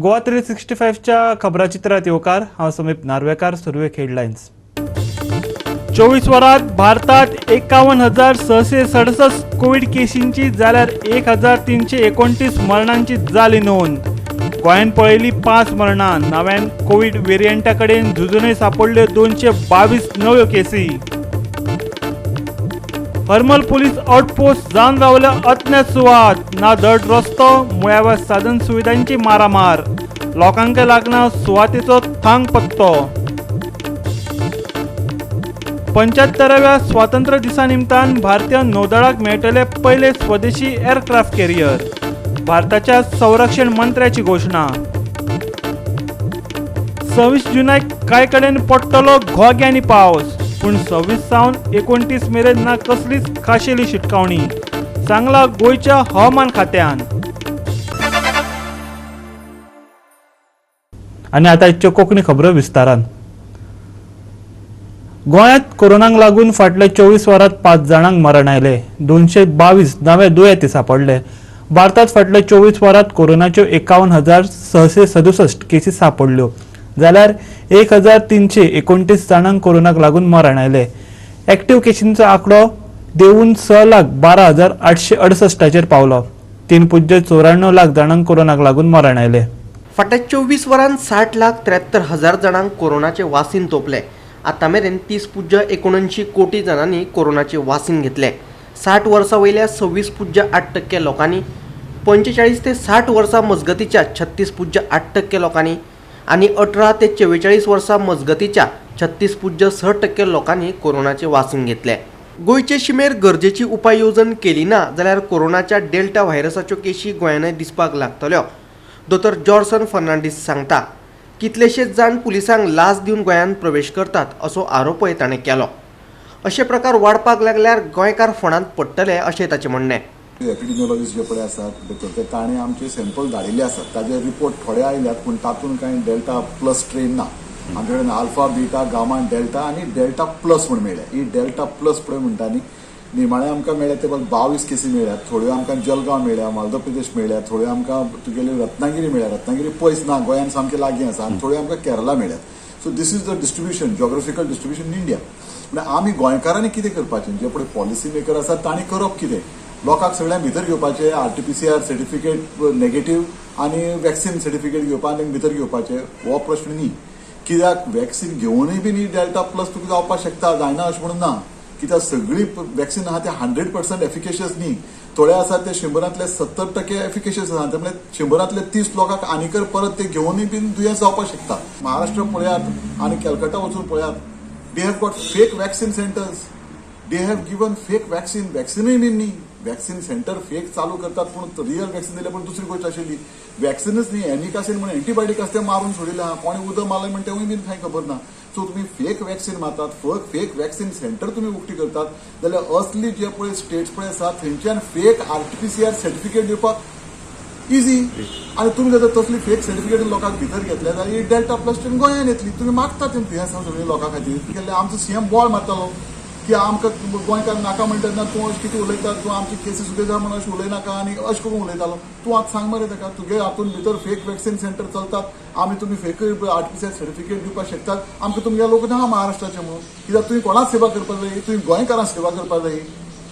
गोवा 365च्या खबराचित्रात येवकार हांव समीप नार्वेकार सुरवे हेडलायन्स। 24 वरांत भारतात 51,667 कोविड केसींची जाल्यार 1,329 मरणांची जाली नोंद। गोंयांत पळयली 5 मरणां। नव्यान कोविड वेरियंटा कडेन झुजूनय सापडल्यो 222 नव्यो केसी। हरमल पुलीस आउटपोस्ट जावन रावल्या अज्ञात सुवात। ना धड रस्तो, मुळाव्या साधन सुविधांची मारामार। लोकांक लागना सुवातेचो थांग पत्तो। 75व्या स्वातंत्र्य दिसा निमतान भारतीय नौदळाक मेळटले पयले स्वदेशी एअरक्राफ्ट कॅरियर। भारताच्या संरक्षण मंत्र्याची घोषणा। 26 जुनाक कांय कडेन पडटलो घोग आनी पावस, पूण 26 सावन 29 मेरेन ना कसलीच खाशेली शिटकावणी, सांगला गोंयच्या हवामान खात्यान। आनी आतां आजच्यो कोंकणी खबरो विस्तारान। गोंयांत कोरोनाक लागून फाटल्या 24 वरांत 5 जाणांक मरण आयले। 222 नवे दुयेंती सापडले। भारतात फाटल्या 24 वरांत कोरोनाच्यो 51,667 केसी सापडल्यो, जाल्यार 1,329 जाणांक कोरोनाक लागून मरण आयले। एक्टिव्ह केसींचो आंकडो देंवून 6,12,868 पावलो। 3.94 लाख जाणांक कोरोनाक लागून मरण आयले। फाटल्या 24 वरांत 60,73,000 जाणांक कोरोनाचे वासीन तोपले। आतां मेरेन 30.79 कोटी जणांनी कोरोनाचे वासीन घेतले। 60 वर्सां वयल्या 26.8% लोकांनी, 45 ते 60 वर्सां मजगतीच्या 36.8% लोकांनी आणि 18 ते 44 वर्सां मजगतीच्या 36.6% लोकांनी कोरोनाचे वासीन घेतले। गोंयचे शिमेर गरजेची उपाय येवजण केली ना जाल्यार कोरोनाच्या डेल्टा व्हायरसाच्यो केशी गोंयांतय दिसपाक लागतल्यो, दोतोर जॉर्सन फर्नांडीस सांगता। कितलेशेच जाण पुलिसांक लाच दिवन गोंयांत प्रवेश करतात असो आरोपय ताणें केलो। अशे प्रकार वाडपाक लागल्यार गोंयकार फोंडांत पडटले अशें ताचें म्हणणें। एपिडेमियोलॉजिस्ट जे पळय आसात ते ताणें आमचे सॅम्पल धाडिल्ले आसात, ताजे रिपोर्ट थोडे आयल्यात, पूण तातूंत कांय डेल्टा प्लस स्ट्रेन ना। आमचे कडेन अल्फा, बीटा, गामा, डेल्टा आनी डेल्टा प्लस म्हूण मेळ्ळे। ही डेल्टा प्लस पळय म्हणटा न्ही, निमाणे आमकां मेळ्ळे ते 22 केसी मेळ्ळ्यात। थोड्यो आमकां जलगांव मेळ्ळ्या, मध्य प्रदेश मेळ्ळ्या, थोड्यो आमकां तुगेले रत्नागिरी मेळ्ळ्या। रत्नागिरी पयस ना, गोंयांत सामकें लागीं आसा, आनी थोड्यो आमकां केरला मेळ्ळ्यात। So this is the distribution, geographical distribution in India. म्हणजे आमी गोंयकारांनी कितें करपाचें, जे पळय पॉलिसी मेकर आसात तांणी करप कितें, लोकांक सगळ्यांक भितर घेवपाचें, RT-PCR सर्टिफिकेट नेगेटीव आनी वॅक्सिन सर्टिफिकेट घेवपाक आनी भितर घेवपाचें, हो प्रश्न न्ही। कित्याक वॅक्सिन घेवनूय बी न्ही डेल्टा प्लस तुका जावपाक शकता, जायना अशें म्हणून ना। कित्याक सगळी वॅक्सिन आहा ते 100% एफिकेशियस न्ही। थोडे आसात ते 100तले 70% एफिकेशियस आसा, त्यामुळे 100तले 30 लोकांक आनीकर परत ते घेवनूय बी दुयेंस जावपाक शकता। महाराष्ट्र पळयात आनी कॅलकटा वचून पळयात, they have got fake vaccine centres, they have given fake vaccine, वॅक्सिनूय बी न्ही। वॅक्सिन सेंटर फेक चालू करतात, पूण रियल वॅक्सिन दिल्या पण दुसरी गोष्ट आशिल्ली, वॅक्सिनच न्ही, एनिकासीन म्हणून एंटीबायोटीक आसता मारून सोडिल्ले आहा, कोणी उदक मारलें म्हणून तेवूय बी कांय खबर ना। सो तुम्ही फेक वॅक्सिन मारतात, फेक वॅक्सिन सेंटर तुम्ही उक्ती करतात, जाल्यार असली जे पळय स्टेट्स पळय आसात थंयच्यान फेक RT-PCR सर्टिफिकेट दिवपाक इजी। आनी तुमी जर तसली फेक सर्टिफिकेट लोकांक भितर घेतले जाल्यार ही डेल्टा प्लस स्ट्रेन गोंयांत येतली। तुमी मागतात तें दुयेंसां सगळीं लोकां खातीर, केल्ले आमचो CM बॉल मारतालो की आमकां गोंयकार नाका म्हणटा तूं अशें कितें उलयता, तूं आमची केसीस उलयता म्हणून अशें उलयनाका आनी अशें करून उलयतालो। तूं आतां सांग मरे ताका, तुगे हातून भितर फेक वॅक्सिन सेंटर चलतात, आमी तुमी फेक RT-PCR सर्टिफिकेट दिवपाक शकतात, आमकां तुमगे लोक ना महाराष्ट्राचे म्हणून। कित्याक तुवें कोणाच सेवा करपाक जाय, तुवें गोंयकारांक सेवा करपाक जाय।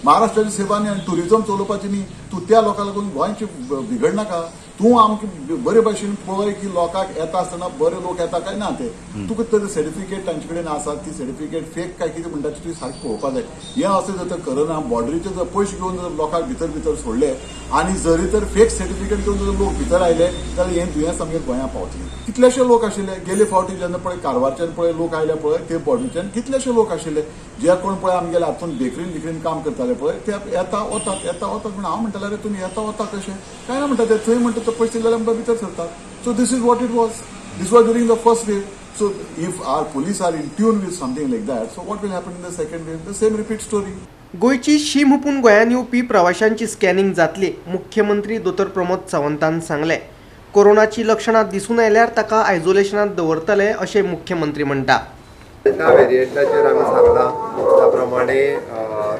महाराष्ट्राची सेवा न्ही आनी टुरिजम चलोवपाची न्ही, तूं त्या लोकांक लागून गोंयची बिगडनाका। तूं आमकां बरे भशेन पळय की लोकांक येता आसतना बरे लोक येता काय ना ते, तुका तर सर्टिफिकेट तांचे कडेन आसा, ती सर्टिफिकेट फेक काय कितें म्हणटा ती सारकी पळोवपाक जाय। हें अशें जर करना, बॉर्डरीचे जर पयशे घेवन जर लोकांक भितर सोडले आनी जरी तर फेक सर्टिफिकेट घेवन जर लोक भितर आयले जाल्यार हें दुयेंस आमगे गोंयांत पावतलें। कितलेशे लोक आशिल्ले गेले फावटी जेन्ना पळय कारवारच्यान पळय लोक आयले पळय, ते बॉर्डरीच्यान कितलेशे लोक आशिल्ले जे कोण पळय आमगेले हातून बेकरीन काम करताले पळय, ते येता वतात पूण हांव म्हणटाले अरे तुमी येता वता कशें, काय ना म्हणटा ते थंय म्हणटा ते पयशे दिल्यार आमकां भितर सरतात। So this is what it was, this was during the first wave. So if our police are in tune with something like that, so what will happen in the second wave? The same repeat story. गोयची शीम हुपून गोंयांत येवपी प्रवाशांची scanning जातली, मुख्यमंत्री दोतोर प्रमोद सावंतान सांगले। कोरोनाची लक्षणां दिसून आयल्यार ताका आयसोलेशनांत दवरतले अशें मुख्यमंत्री म्हणटा। त्या व्हेरियंटाचेर आमी सांगला त्या प्रमाणे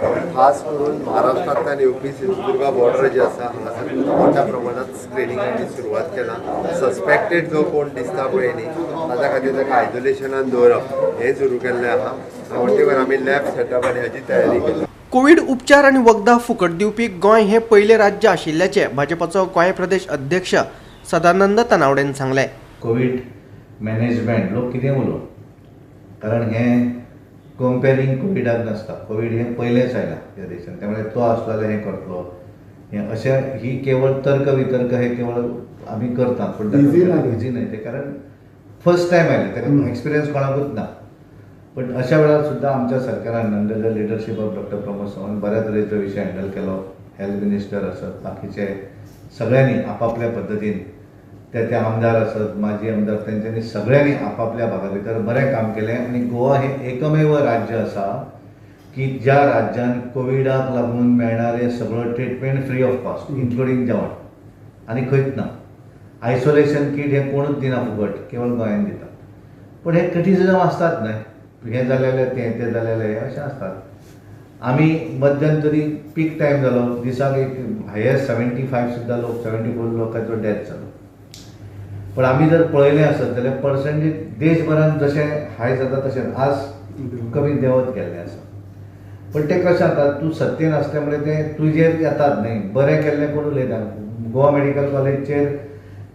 खास करून महाराष्ट्रांतल्यान येवपी सिंधुदुर्गा बॉर्डर जी आसा हांगासर मोठ्या प्रमाणात स्क्रिनिंगाची सुरवात केला. सस्पेक्टेड जो कोण दिसता पळय न्ही ताच्या खातीर ताका आयसोलेशनान दवरप हें सुरू केल्लें आहा. म्हणटकीर आमी लॅब सेटअप आनी हाची तयारी केली. कोविड उपचार आणि वखदां फुकट दिवपी गोंय हे पयले राज्य आशिल्ल्याचे भाजपाचो गोंय प्रदेश अध्यक्ष सदानंद तनावडेन सांगले. कोविड मॅनेजमेंट लोक कितें उलोवन कारण हें कंपेरींग कोविडाक नासता. कोविड हें पयलेंच आयलां ह्या देशांत त्यामुळे तो आसलो जाल्यार हें करतलो हें अशें ही केवळ तर्क वितर्क हे केवळ आमी करतात पूण इजी न्हय तें कारण फर्स्ट टायम आयलें ताका एक्सपिरियन्स कोणाकूच ना. पण अशा वेळार सुद्दां आमच्या सरकारान under the leadership of doctor Pramod Sawant बऱ्या तरेचो विशय हँडल केलो. हेल्थ मिनिस्टर आसत बाकीचे सगळ्यांनी आपापल्या पद्दतीन ते आमदार आसत माजी आमदार तेंच्यांनी सगळ्यांनी आपापल्या भागा भितर बरें काम केलें. आनी गोवा हें एकमेव राज्य आसा की ज्या राज्यान कोविडाक लागून मेळणारे सगळो treatment free of cost including जेवण आनी खंयच ना. आयसोलेशन किट हें कोणूच दिना फुकट केवळ गोंयान दिता. पूण हे क्रिटिसिजम आसतात न्हय हें जालेलें तें जालेलें अशें आसतात. आमी मध्यंतरी पीक टायम जालो दिसाक एक हायेस्ट 75 सुद्दां लोक 74 लोकांचो डेथ जालो. पण आमी जर पळयलें आसत जाल्यार पर्संटेज देशभरान जशें हाय जाता तशें आज कमी देंवत गेल्लें आसा. पण तें कशें जाता तूं सत्तेन आसल्या तें तुजेर येतात न्हय बरें केल्लें कोण उलयता. गोवा मेडिकल कॉलेजचेर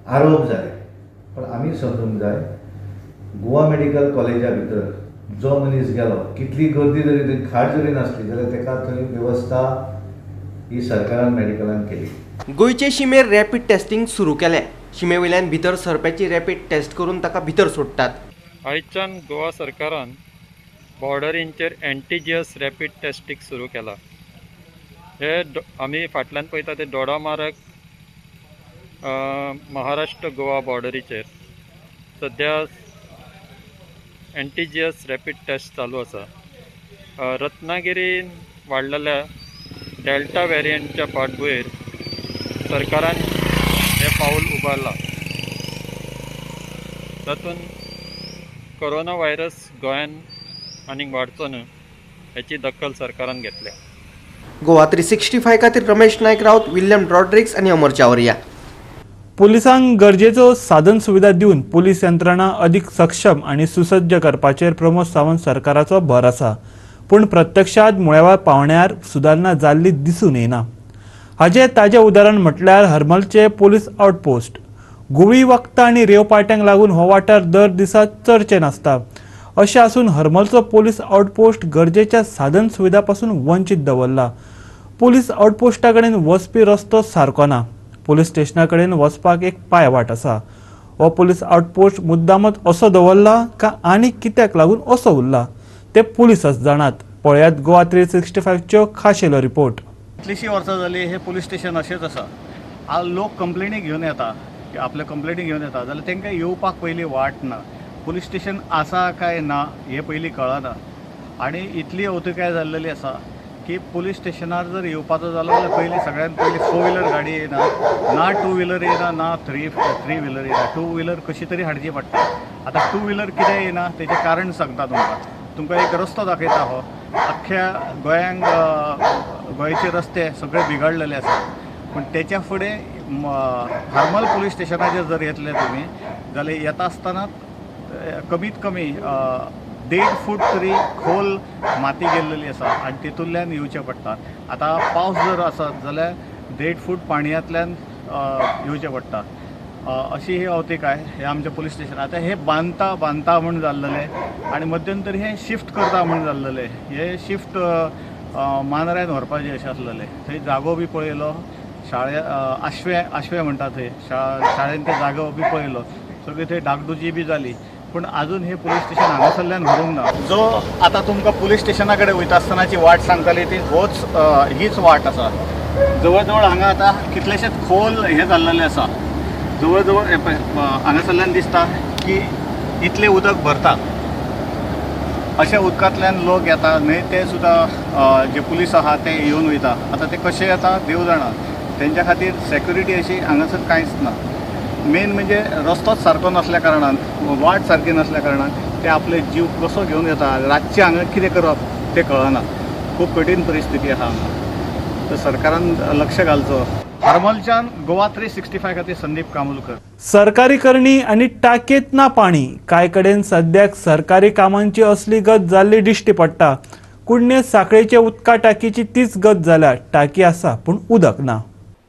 आरोप जाले पण आमी समजूंक जाय गोवा मेडिकल कॉलेजा भितर जो मनीस गेलो कितली गर्दी जरी थंय खाट जरी नासली जाल्यार ताका थंय वेवस्था ही सरकारान मेडिकलान केली. गोंयचे शिमेर रॅपीड टेस्टिंग सुरू केलें. शिमेवयल्यान भितर सरप्याची रॅपीड टेस्ट करून ताका भितर सोडटात. आयच्यान गोवा सरकारान बॉर्डरींचेर एंटीजियस रॅपीड टेस्टिंग सुरू केला. हे आमी फाटल्यान पळयता ते दोडामार्ग महाराष्ट्र गोवा बॉर्डरीचेर सद्या एंटीजियस रॅपीड टेस्ट चालू आसा. रत्नागिरीन वाडलेल्या डेल्टा वेरियंटच्या फाटभुंयेर सरकारान हे पाऊल उबारला. तातूंत कोरोना व्हायरस गोंयान आनीक वाडचो न्हय हेची दखल सरकारान घेतल्या. गोवा 365 खातीर रमेश नायक रावत, विल्यम रॉड्रिक्स आणि अमर चावरिया. पुलिसांक गरजेचो साधन सुविधा दिवन पुलीस यंत्रणा अधिक सक्षम आणि सुसज्ज करपाचेर प्रमोद सावंत सरकाराचो भर आसा. पूण प्रत्यक्षात मुळाव्या पावण्यार सुदारणा जाल्ली दिसून येना. हाचे ताजें उदाहरण म्हटल्यार हरमलचे पुलीस आउटपोस्ट. गुळी वखदां आनी रेव पाट्यांक लागून हो वाठार दर दिसा चर्चेन आसता. अशें आसून हरमलचो पुलीस आउटपोस्ट गरजेच्या साधन सुविधा पासून वंचीत दवरला. पुलीस आउटपोस्टा कडेन वचपी रस्तो सारको ना. पुलीस स्टेशना कडेन वचपाक एक पायवाट आसा. हो पुलीस आउटपोस्ट मुद्दामच असो दवरला का आनी कित्याक लागून असो उरला ते पुलीसच जाणात. पळयात गोवा 365च्यो खाशेलो रिपोर्ट. कितलींशीं वर्सां जालीं हे पुलीस स्टेशन अशेंच आसा. आज लोक कंप्लेनी घेवन येता की आपले कंप्लेनी घेवन येता जाल्यार तांकां येवपाक पयलीं वाट ना. पुलीस स्टेशन आसा काय ना हे पयलीं कळना. आनी इतली अवतिकाय जाल्लेली आसा की पुलीस स्टेशनार जर येवपाचो जालो जाल्यार पयलीं सगळ्यांत पयलीं 4 व्हिलर गाडी येना, ना 2 व्हिलर येना, ना 3 व्हिलर येना. 2 व्हिलर कशी तरी हाडची पडटा. आतां 2 व्हिलर कित्याक येना तेजें कारण सांगता तुमकां एक रस्तो दाखयता. हो अख्ख्या गोंयांक गोंयचे रस्ते सगळे बिगडलेले आसा. पूण तेच्या फुडें हरमल पुलीस स्टेशनाचेर जर येतले तुमी जाल्यार येता आसतना कमीत कमी 1.5 फूट तरी खोल माती गेल्लेली आसा आनी तितूंतल्यान येवचें पडटा. आतां पावस जर आसत जाल्यार 1.5 फूट पाणयांतल्यान येवचें पडटा. अशी ही अवतिकाय हे आमचे पुलीस स्टेशन. आतां हे बांदता म्हूण जाल्लेलें आनी मध्यंतरी हे शिफ्ट करता म्हूण जाल्लेलें. हे शिफ्ट मांद्र्यान व्हरपाचें अशें आसलेलें. थंय जागो बी पळयलो आशवे म्हणटा थंय शाळेन ते जागो बी पळयलो. सगळी थंय डागडुजी बी जाली. पूण आजून हे पुलीस स्टेशन हांगासरल्यान व्हरूंक ना. जो आतां तुमकां पुलीस स्टेशना कडेन वयता आसतनाची वाट सांगताली ती हीच वाट आसा. जवळ जवळ हांगा आतां कितलेशेच खोल हे जाल्लेले आसा. जवळ जवळ हांगासरल्यान दिसता की इतलें उदक भरता. अशा उदकांतल्यान लोक येता न्हय ते सुद्दां जे पुलीस आहा ते येवन वयता. आतां ते कशे येता देव जाणा. तेंच्या खातीर सेक्युरिटी अशी हांगासर कांयच ना. मेन म्हणजे रस्तोच सारको नसल्या कारणान वाट सारकी नसल्या कारणान ते आपले जीव कसो घेवन येता. रातचे हांगा कितें करप तें कळना. खूब कठीण परिस्थिती आहा हांगा, तर सरकारान लक्ष घालचो. हरमलच्यान गोवा 365 खातीर संदीप कामुलकर. सरकारी करणी आणि टाकयेत ना पाणी. कांय कडेन सद्याक सरकारी कामांची असली गत जाल्ली दिश्टी पडटा. कुडणे साखळेचे उदका टाकीची तीच गत जाल्या. टाकी आसा पूण उदक ना.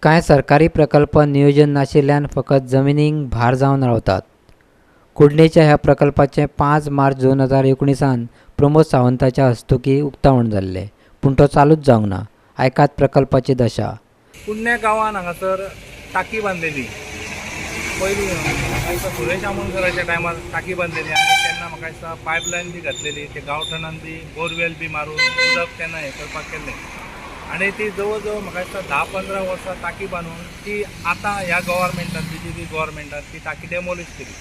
कांय सरकारी प्रकल्प नियोजन नाशिल्ल्यान फकत जमिनीक भार जावन रावतात. कुडणेच्या ह्या प्रकल्पाचें 5 मार्च 2019 प्रमोद सावंताच्या हस्तुकी उक्तावण जाल्लें, पूण तो चालूच जावंक ना. आयकात प्रकल्पाची दशा. कुडण्या गांवान हांगासर टाकी बांदलेली. पयलीं म्हाका दिसता सुरेश आमोणकराच्या टायमार टाकी बांदलेली आनी तेन्ना म्हाका दिसता पायपलायन बी घातलेली. ते गांवठणान बी बोरवेल बी मारून उदक तेन्ना हें करपाक केल्लें. आनी ती जवळ जवळ म्हाका दिसता 10-15 वर्सां टाकी बांदून ती आतां ह्या गव्हर्मेंटान BJP गव्हर्मेंटान ती टाकी डेमोलिश केली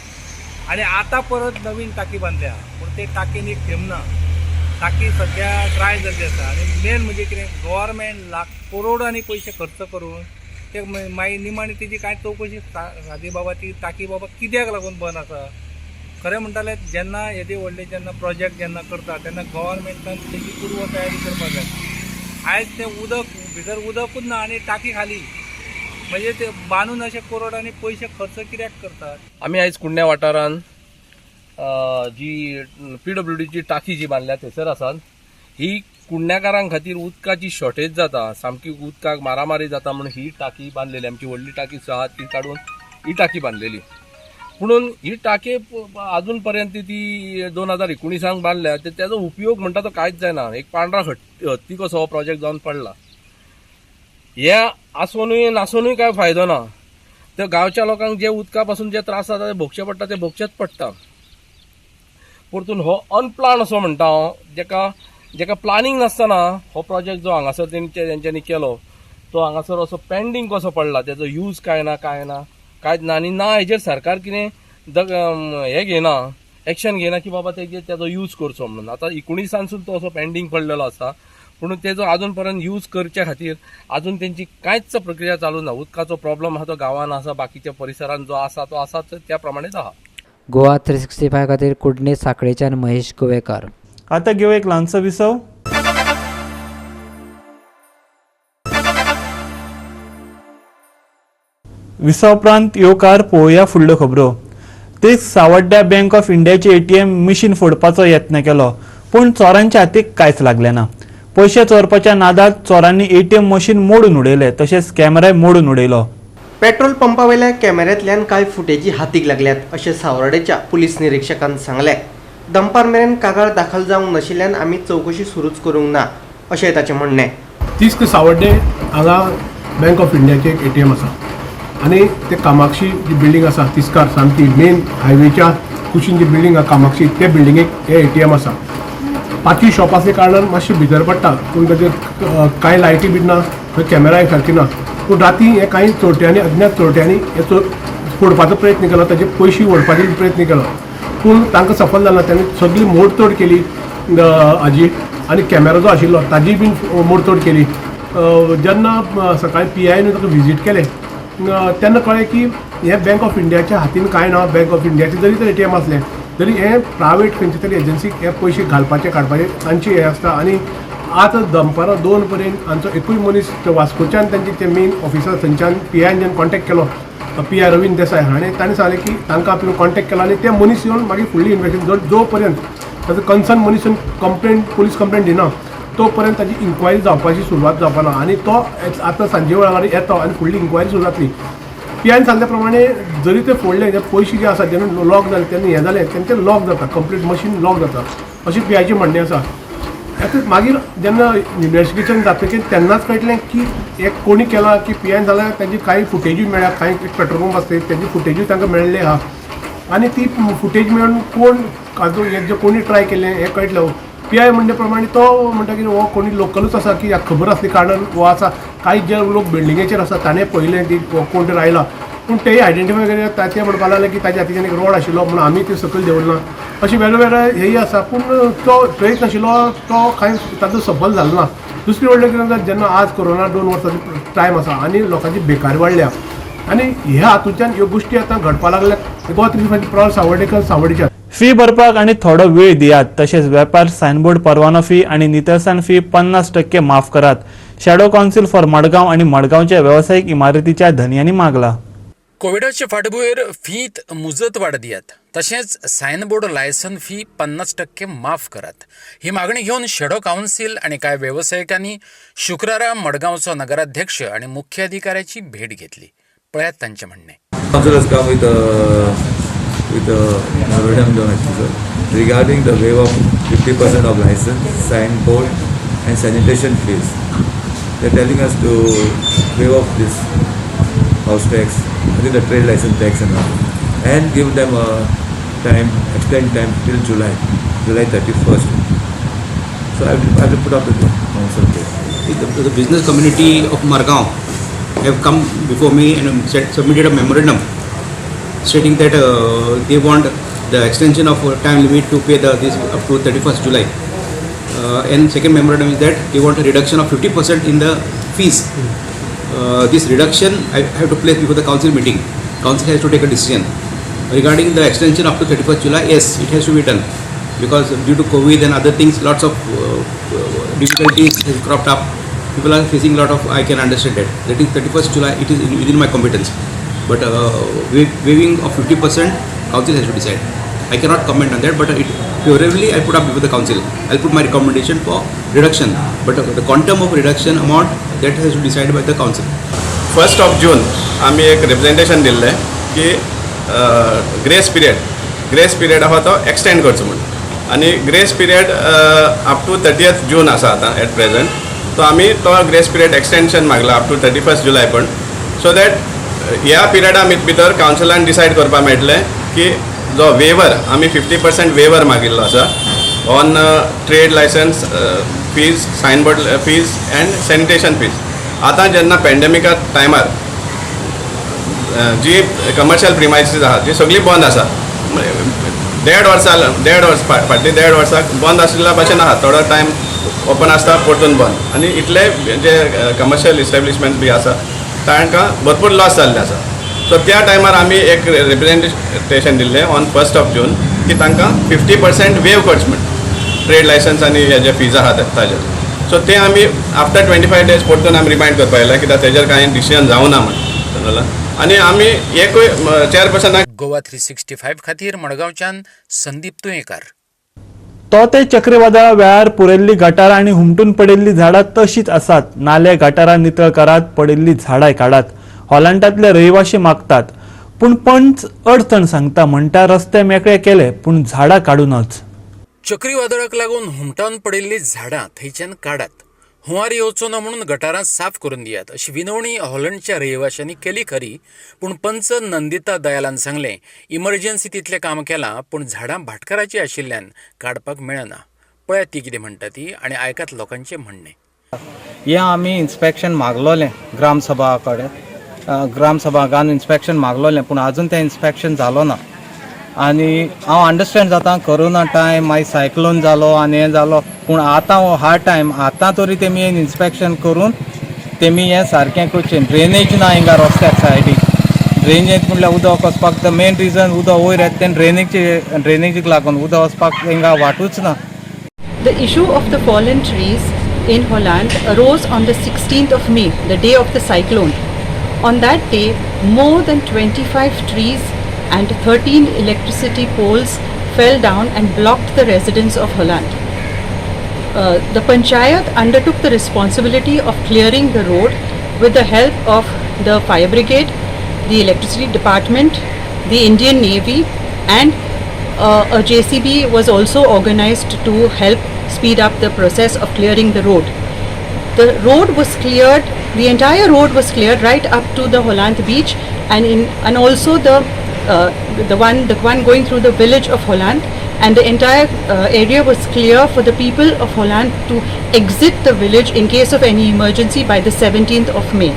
आनी आतां परत नवीन टाकी बांदल्या. पूण ते टाकीन एक थेंब ना. टाकी सध्या ड्राय जाल्ली आसा आनी मेन म्हणजे कितें गव्हर्मेंट करोडांनी पयशे खर्च करून ते मागीर निमाणी तेजी कांय चवकशी सादी बाबा ती टाकी बाबा कित्याक लागून बंद आसा. खरें म्हणटाले जेन्ना येदे व्हडले जेन्ना प्रोजेक्ट जेन्ना करता तेन्ना गव्हर्मेंटान तेजी पूर्व तयारी करपाक जाय. आयज तें उदक भितर उदकूच ना आनी टाकी खाली, म्हणजे ते बांदून अशे करोडांनी पयशे खर्च कित्याक करतात. आमी आयज कुडण्या वाठारांत जी PWDची टाकी जी बांदल्या थंयसर आसात. ही कुडण्याकारां खातीर उदकाची शॉर्टेज जाता, सामकी उदकाक मारामारी जाता म्हणून ही टाकी बांदलेली. आमची व्हडली टाकी आहा ती काडून ही टाकी बांदलेली. पुणून ही टाकी अजून पर्यंत ती 2019 बांदल्या. तेजो उपयोग म्हणटा तो कांयच जायना. एक पांढरा हत्ती कसो हो प्रोजेक्ट जावन पडला. हे आसूनय नासूनय काय फायदो ना. त्या गांवच्या लोकांक जे उदका पासून जे त्रास जाता ते भोगचे पडटा ते भोगचेच पडटा. परतून हो अनप्लान असो म्हणटा हांव, जेका प्लानिंग नासतना हो प्रोजेक्ट जो हांगासर तेंच्यांनी केलो तो हांगासर असो पेंडींग कसो पडला. तेजो यूज कांयच ना आनी ना हेजेर सरकार कितें हे घेना, एक्शन घेना की बाबा तेजो यूज करचो म्हणून. आतां 19 तो असो पेंडींग पडलेलो आसा. पूण तेजो अजून पर्यंत यूज करचे खातीर अजून तेंची कांयच प्रक्रिया चालू ना. उदकाचो प्रॉब्लम आसा तो गांवांत आसा, बाकीच्या परिसरांत जो आसा तो आसाच त्या प्रमाणेच आहा. गोवा 365 खातीर कुडणे साखळेच्यान महेश गोवेकार. आता घेऊ एक ल्हानसो विसव. विसव उपरांत येवकार पळोवया फुडल्यो खबरो. ते सावड्ड्या बँक ऑफ इंडियाचे ATM मशीन फोडपाचो यत्न केलो, पूण चोरांच्या हातीक कांयच लागलें ना. पयशे चोरपाच्या नादात चोरांनी ATM मशीन मोडून उडयले, तशेंच कॅमेराय मोडून उडयलो. पेट्रोल पंपावेल्या कॅमेऱ्यांतल्यान कांय फुटेजी हातीक लागल्यात अशें सावर्डेच्या पुलीस निरीक्षकान सांगलें. दनपार मेरेन कागाळ दाखल जावंक नाशिल्ल्यान आमी चवकशी सुरूच करूंक ना अशें ताचें म्हणणें. तिस्क सावड्डे हांगा बँक ऑफ इंडियाचें एक ATM आसा आनी ते कामाक्षी जी बिल्डींग आसा तिस्कार सामकी मेन हायवेच्या कुशीन जी बिल्डींग आसा कामाक्षी ते बिल्डिंगेक हे ATM आसा. पांचवी शॉप आसल्या कारणान मातशें भितर पडटा, पूण ताचेर कांय लायटी बी ना, थंय कॅमेराय सारकी ना. पूण राती हे कांय चोरट्यांनी अज्ञात चोरट्यांनी हे फोडपाचो प्रयत्न केलो, ताचे पयशे ओडपाचो प्रयत्न केलो, पूण तांकां सफल जालें ना. तांणी सगळी मोडतोड केली हाजी आनी कॅमेरा जो आशिल्लो ताजी बीन मोडतोड केली. जेन्ना सकाळी PIन ताका विजीट केलें तेन्ना कळ्ळें की हे बँक ऑफ इंडियाच्या हातीन कांय ना. बँक ऑफ इंडियाचें जरी तर ATM आसलें तरी हे प्रायवेट खंयचे तरी एजन्सीक हे पयशे घालपाचे काडपाचे तांची हे आसता. आनी आतां दनपारां 2 पर्यंत हांचो एकूय मनीस वास्कोच्यान तांचे ते मेन ऑफिसर थंयच्यान PIन जेन्ना कॉन्टेक्ट केलो PI रवींद्र देसाय हाणें ताणें सांगलें की तांकां आपलो कॉन्टेक्ट केला आनी ते मनीस येवन मागीर फुडली इन्वेस्टिगेशन जो पर्यंत ताजो कन्सर्न मनीस पुलीस कंप्लेंट दिना तो पर्यंत ताजी इन्क्वायरी जावपाची सुरवात जावपा ना. आनी तो आतां सांजे वेळार येतो आनी फुडली इन्क्वायरी सुरू जातली. PIन सांगल्या प्रमाणे जरी ते फोडले ते पयशे जे आसा जेन्ना लॉक जाले तेन्ना हें जालें तेंचें लॉक जाता, कंप्लीट मशीन लॉक जाता अशें PIचें म्हणणें आसा. मागीर जेन्ना इन्वेस्टिगेशन जातकीर तेन्नाच कळटलें की हे कोणी केला की PIन जाल्यार तेजी कांय फुटेजूय मेळ्ळ्या, कांय पेट्रोल पंप आसता तेजी फुटेजूय तांकां मेळ्ळें आहा आनी ती फुटेज मेळून कोण काजू हे जे कोणी ट्राय केलें हें कळटलें. PI म्हणणे प्रमाणे तो म्हणटा की हो कोणी लोकलूच आसा की ह्याक खबर आसली कारणान हो आसा. कांय जे लोक बिल्डिंगेचेर आसा ताणें पळयलें की कोण तरी आयला, पूण तेय आयडेंटिफाय केलें. ते म्हणपाक लागले की ताच्या हातीच्यान एक रोड आशिल्लो म्हणून आमी ते सकयल देंवरना. अशें वेगवेगळे हेय आसा, पूण तो प्रयत्न आशिल्लो तो कांय ताजो सफल जालो ना. दुसरी व्हडलें कितें जेन्ना आज कोरोना 2 वर्सांचो टायम आसा आनी लोकांची बेकारी वाडल्या आनी ह्या हातूंतल्यान ह्यो गोश्टी आतां घडपाक लागल्यात. गोवा 365 प्रवास सावड्डेकर सावड्डेच्या फी भरपाक आणि थोडो वेळ दियात, तशेंच वेपार सायनबोर्ड परवानो फी आणि नितळसाण फी 50% माफ करात. शॅडो काउन्सिल फॉर मडगांव आणि मडगांवच्या व्यावसायिक इमारतीच्या धन्यांनी मागला. कोविडाचे फाटभुंयेर फीत मुजत वाड दियात, तशेंच सायनबोर्ड लायसन फी 50% माफ करात. ही मागणी घेवन शॅडो काउन्सिल आणि कांय व्यावसायिकांनी शुक्रारा मडगांवचो नगराध्यक्ष आणि मुख्य अधिकाऱ्याची भेट घेतली. पळयात तांचे म्हणणे. regarding the waiver of 50% of license, signboard and sanitation fees. They are telling us to waive off this house tax, I think the trade license tax and give them a time, extend time till July 31st. So I have to put up with the council case. The business community of Margaon have come before me and submitted a memorandum stating that they want the extension of time limit to pay this up to 31st July. And second memorandum is that they want a reduction of 50% in the fees. This reduction I have to place before the council meeting. Council has to take a decision. Regarding the extension up to 31st July, yes, it has to be done. Because due to COVID and other things, lots of difficulties have cropped up. People are facing a lot of, I can understand that. That is 31st July, it is within my competence. But waiving of 50%, council has to decide. I cannot comment on that, but favorably I put up before the council. I'll put my recommendation for reduction. But the quantum of reduction amount, that has to be decided by the council. 1st of June आम्ही एक representation दिल्लें की grace period आहा तो extend करचो म्हणून. आनी grace period up to 30th June आसा आतां एट प्रेझेंट. तो आमी तो ग्रेस पिरियड एक्सटेंशन मागला अप टू 31st July पण, सो दॅट ह्या पिरियडा भितर कावन्सिलान डिसायड करपाक मेळटलें की जो वेवर आमी 50% वेवर मागिल्लो आसा on trade licence fees, signboard fees end sanitation fees. आतां जेन्ना पॅन्डेमिका टायमार जी कमर्शियल प्रिमायसीस आसा ती सगळी बंद आसा. फाटली 1.5 वर्सां बंद आशिल्ल्या भशेन आसा. थोडो टायम ओपन आसता परतून बंद. आनी इतले जे कमर्शियल इस्टॅब्लिशमेंट बी आसा तांकां भरपूर लॉस जाल्ले आसा. सो त्या टायमार आमी एक रिप्रेझेंटेशन दिल्लें ऑन 1st of June की तांकां 50% वेव करचें म्हणून ट्रेड लायसन्स आनी हेजे फीज आहा ताजेर. सो ते आमी आफ्टर 25 days परतून आमी रिमायंड करपाक येयला कित्याक तेजेर कांय डिसिजन जावं ना म्हणून. आनी आमी एकूय चेअरपर्सनाक. गोवा 365 खातीर मडगांवच्यान संदीप तुयेंकार. तो ते चक्रीवादळा वेळार पुरयल्ली गटारां आणि हुमटून पडिल्ली झाडां तशींच आसात. नाले गटारां नितळ करात, पडिल्ली झाडांय काडात. हॉलंटांतले रहिवाशी मागतात, पूण पंच अडचण सांगता म्हणटा रस्ते मेकळे केले पूण झाडां काडूनच. चक्रीवादळाक लागून हुमटावन पडिल्ली झाडां थंयच्यान काडात. हुंवार येवचो ना म्हणून गटारां साफ करून दियात अशी विनवणी हॉलंडच्या रहिवाशांनी केली खरी, पूण पंच नंदिता दयालान सांगलें इमर्जन्सी तितलें काम केलां पूण झाडां भाटकाराची आशिल्ल्यान काडपाक मेळना. पळयात ती कितें म्हणटा ती आनी आयकात लोकांचें म्हणणें. हें आमी इन्स्पेक्शन मागलोलें ग्रामसभा कडेन. ग्रामसभागान इन्स्पेक्शन मागलोलें पूण आजून तें इन्स्पेक्शन जालो ना. आनी हांव अंडरस्टँड जाता कोरोना टायम मागीर सायक्लोन जालो आनी हें जालो, पूण आतां हो हार्ड टायम. आतां तरी तेमी इन्स्पेक्शन करून तेमी हें सारकें करचें. ड्रेनेज ना हिंगा रस्त्याक सायडीक. ड्रेनेज म्हणल्यार उदक वचपाक द मेन रिजन उदक वयर येता तें ड्रेनेजीक लागून उदक वचपाक हिंगा वाटूच ना. The issue of the fallen trees in Holland arose on the 16th of May, the day of the cyclone. On that day, more than 25 trees and 13 electricity poles fell down and blocked the residents of Holland. The Panchayat undertook the responsibility of clearing the road with the help of the fire brigade, the electricity department, the Indian Navy, and a JCB was also organized to help speed up the process of clearing the road. The road was cleared, the entire road was cleared right up to the Holland beach, and also the one going through the village of Holland, and the entire area was clear for the people of Holland to exit the village in case of any emergency by the 17th of May.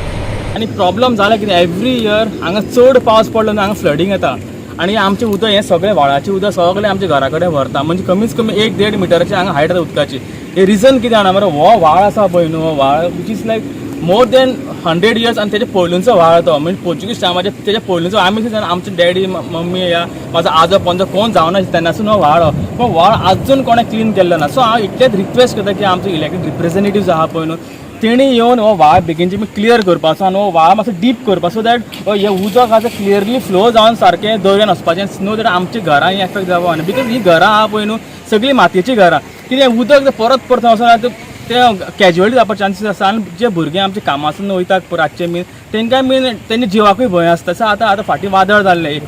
आनी problem जाला कितें every year हांगा चड पावस पडलो ना हांगा flooding येता आनी आमचें उदक हें सगळें व्हाळाचें उदक सगळें आमच्या घरा कडेन व्हरता. म्हणजे कमीच कमी 1-1.5 मिटराची हांगा हायट आसा उदकाची. हे रिजन कितें जाणा मरे, हो व्हाळ आसा पळय न्हू, हो व्हाळ which is like more than 100 years आणि त्याच्या पयलूंचो व्हाळ तो म्हणजे पोर्चुगीज टायमाचे त्याच्या पयलूंचो आमी आमचे डॅडी मम्मी या माझा आजो पंजो कोण जावना तेन्नासून हो व्हाळ पण व्हाळ आजून कोणें क्लीन केल्लो ना. सो हांव इतलेंच रिक्वेस्ट करता की आमचे इलेक्टेड रिप्रेझेंटेटिव्स आहा पळय न्हू तेणी येवन हो व्हाळ बेगीनचे क्लियर करपाचो आनी हो व्हाळ मातसो डीप करपाचो सो दॅट हे उदक आसा क्लियरली फ्लो जावन सारकें दर्यान वचपाचें नो दॅट आमच्या घरांय एफेक्ट जावं न्ही बिकॉज ही घरां आहा पळय न्हू सगळीं मातयेची घरां कितें उदक परत परत वचोन ते कॅज्युअलिटी जावपाचे चान्सीस आसा आनी जे भुरगे आमचे कामासून वयतात रातचे बीन तांकां बीन तेंचे जिवाकूय भंय आसता. सो आतां फाटीं वादळ जाल्लें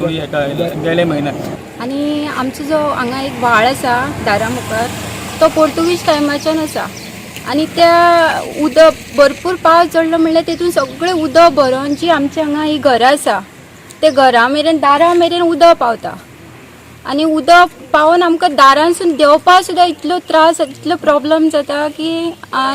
गेले म्हयन्यात आनी आमचो जो हांगा एक व्हाळ आसा दारा मुखार तो पोर्तुगीज टायमाच्यान आसा आनी त्या उदक भरपूर पावस चडलो म्हणल्यार तेतून सगळें उदक भरोन जी आमची हांगा ही घरां आसा ते घरा मेरेन दारा मेरेन उदक पावता आनी उदक पावोन आमकां दारांसून देंवपाक सुद्दां इतलो त्रास इतलो प्रॉब्लम जाता की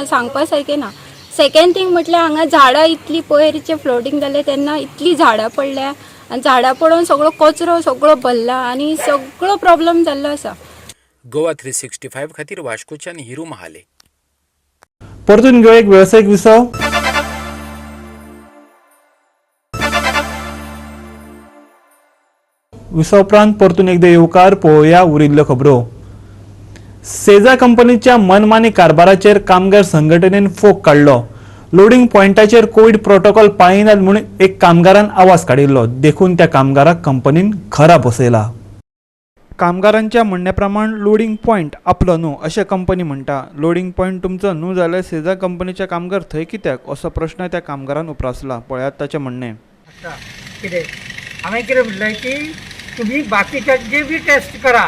सांगपा सारकें ना. सेकंड थिंग म्हटल्यार हांगा झाडां इतली पयरचे फ्लोटींग जाले तेन्ना इतली झाडां पडल्या आनी झाडां पडोवन सगळो कचरो सगळो भरला आनी सगळो प्रॉब्लम जाल्लो आसा. गोवा 365 खातीर वास्कोच्यान हिरू महाले. परतून घेऊ एक व्यावसायिक विसव. विसव उपरांत परतून एकदा येवकार पळोवया उरिल्ल्यो खबरो. सेजा कंपनीच्या मनमानी कारभाराचेर कामगार संघटनेन फोग काडलो. लोडिंग पॉइंटाचेर कोविड प्रोटोकॉल पाळिनात म्हणून एक कामगारान आवाज काडिल्लो. देखून त्या कामगाराक कंपनीन घरा बसयला. कामगारांच्या म्हणण्या प्रमाण लोडिंग पॉइंट आपलो न्हू अशें कंपनी म्हणटा. लोडिंग पॉइंट तुमचो न्हू जाल्यार सेजा कंपनीचे कामगार थंय कित्याक असो प्रश्न त्या कामगारान उप्रासला. पळयात ताचें म्हणणें. कितें हांवें कितें म्हणलें की तुम्ही बाकीच्यांचे बी टेस्ट करा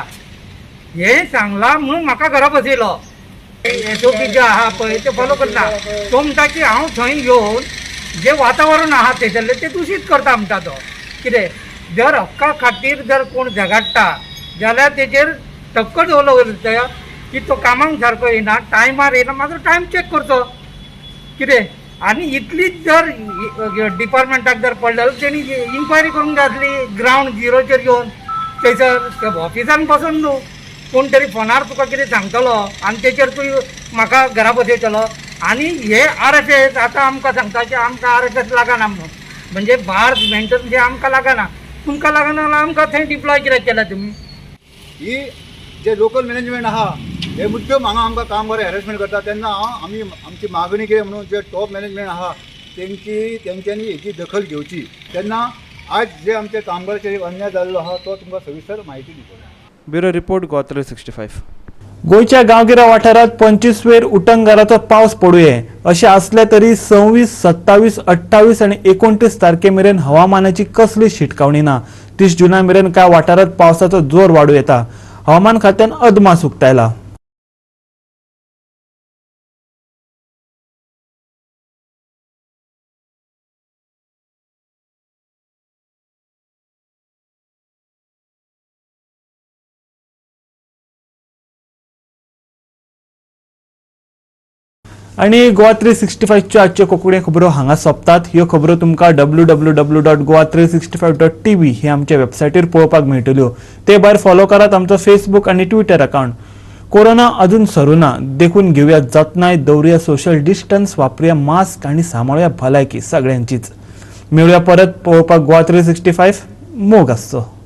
हे सांगला म्हणून म्हाका घरा बसयलो. SOP जे आहा पळय ते फॉलो करता. तो म्हणटा की हांव थंय येवन जे वातावरण आहा तेजेल्ले ते दूषित करता म्हणटा तो. कितें जर हक्का खातीर जर कोण झगडटा जाल्यार तेजेर ठपको दवरलो की तो कामाक सारको येना टायमार येना मात्र टायम चॅक करचो. कितें आनी इतलीच जर डिपार्टमेंटाक जर पडलें जाल्यार तेणी इन्क्वायरी करूंक जाय आसली ग्रावंड झिरोचेर घेवन थंयसर ऑफिसान बसून न्हू कोण तरी फोनार तुका कितें सांगतलो आनी तेचेर तूं म्हाका घरा बसयतलो. आनी हे RFS आतां आमकां सांगता की आमकां RFS लागना म्हणून म्हणजे बार्स मेंटेन जे आमकां लागना तुमकां लागना जाल्यार आमकां थंय डिप्लॉय कित्याक केला तुमी. ही जे लोकल मॅनेजमेंट आहा हे मुद्दम हांगा आमकां कामगार हॅरेसमेंट करता तेन्ना आमी आमची मागणी कितें म्हणून जे टॉप मॅनेजमेंट आहा तेंच्यांनी हेची दखल घेवची. तेन्ना आज जे आमचे कामगाराचेर अन्याय जाल्लो आहा तो तुमकां सविस्तर म्हायती दितलो. Bureau report Goa 365. गोंयच्या गांवगिऱ्या वाठारांत 25 वेर उटंगाराचो पावस पडूये अशें असले तरी 26, 27, 28 आनी 29 तारखे मेरेन हवामानाची कसली शिटकावणी ना. 30 जुना मेरेन कांय वाठारांत पावसाचो जोर वाडूं येता. हवामान खात्यान अदमास उक्तायला. आणि गोवा 365च्यो आजच्यो कोंकणी खबरो हांगा सोंपतात. ह्यो खबरो तुमकां www.goa365.tv हे आमच्या वेबसायटीर पळोवपाक मेळटल्यो. ते भायर फॉलो करात आमचो फेसबूक आनी ट्विटर अकाउंट. कोरोना अजून सरुना देखून घेवया जतनाय दवरुया सोशल डिस्टन्स वापरुया मास्क आनी सांबाळुया भलायकी सगळ्यांचीच. मेळुया परत पळोवपाक गोवा 365 मोग आसचो.